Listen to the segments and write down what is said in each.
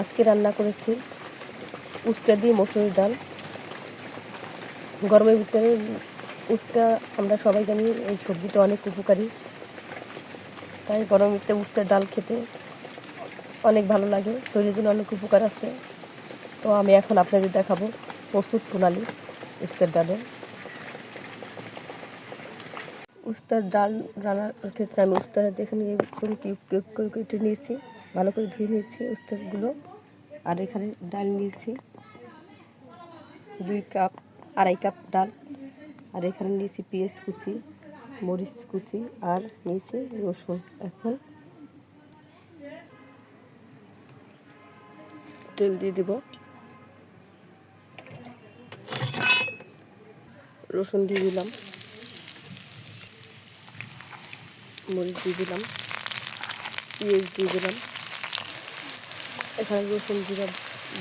আজকে রান্না করেছি উস্তা দিয়ে মসুর ডাল। গরমের ভিতরে উস্তা আমরা সবাই জানি এই সবজিটা অনেক উপকারী, তাই গরমের ভিতরে উস্তার ডাল খেতে অনেক ভালো লাগে, শরীরের জন্য অনেক উপকার আছে। তো আমি এখন আপনাদের দেখাবো প্রস্তুত প্রণালী উস্তার ডালের। উস্তার ডাল রান্নার ক্ষেত্রে আমি উস্তা দেখে নিয়ে কিউব করে কেটে নিয়েছি, ভালো করে ধুয়ে নিয়েছি উস্তাগুলো। আর এখানে ডাল নিয়েছি 2 কাপ 2.5 কাপ ডাল। আর এখানে নিয়েছি পেঁয়াজ কুচি, মরিচ কুচি আর নিয়েছি রসুন। এখন তেল দিয়ে দেব, রসুন দিয়ে দিলাম, মরিচ দিয়ে দিলাম, পেঁয়াজ দিয়ে দিলাম। এখানে রসুন জিরা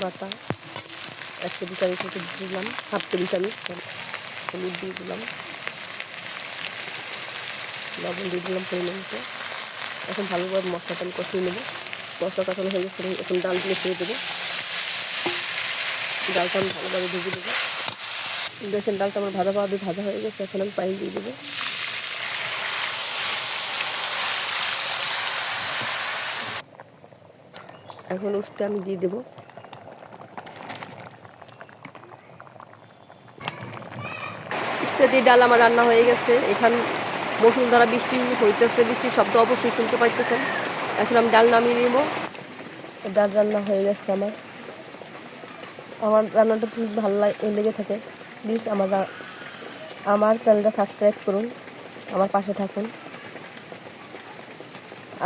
বাটা 1 টেবিল চামচ মতো দিলাম, 1/2 টেবিল চামচ হলুদ দিয়ে দিলাম, লবণ দিয়ে দিলাম পরিমাণ মতো। এখন ভালোভাবে মশলাটা আমি কষিয়ে নেব। মশলা কষানো হয়ে গেছে, এখন ডালগুলো ছেড়ে দেবো। ডালটা আমি ভালোভাবে ভেজে দেবো। দেখেন ডালটা আমার ভালোভাবে ভাজা হয়ে গেছে, এখন আমি পানি দিয়ে দেবো। এখন উস্তা আমি দিয়ে দেবো। উস্তা দিয়ে ডাল আমার রান্না হয়ে গেছে। এখান মুষলধারা বৃষ্টি হইতেছে, বৃষ্টির শব্দ অবশ্যই শুনতে পাইতেছেন। এখন আমি ডাল নামিয়ে নেব। ডাল রান্না হয়ে গেছে আমার। আমার রান্নাটা খুব ভালো লেগে থাকে, প্লিজ আমার চ্যানেলটা সাবস্ক্রাইব করুন, আমার পাশে থাকুন।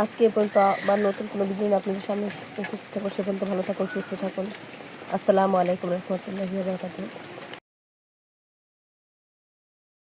আজকে এ পর্যন্ত আবার নতুন কোনো ভিডিও নিয়ে আপনাদের সামনে উপস্থিত থাকুন। সে পর্যন্ত ভালো থাকুন, সুস্থ থাকুন। আসসালামু আলাইকুম রহমতুল্লাহি ওয়া বারাকাতুহু।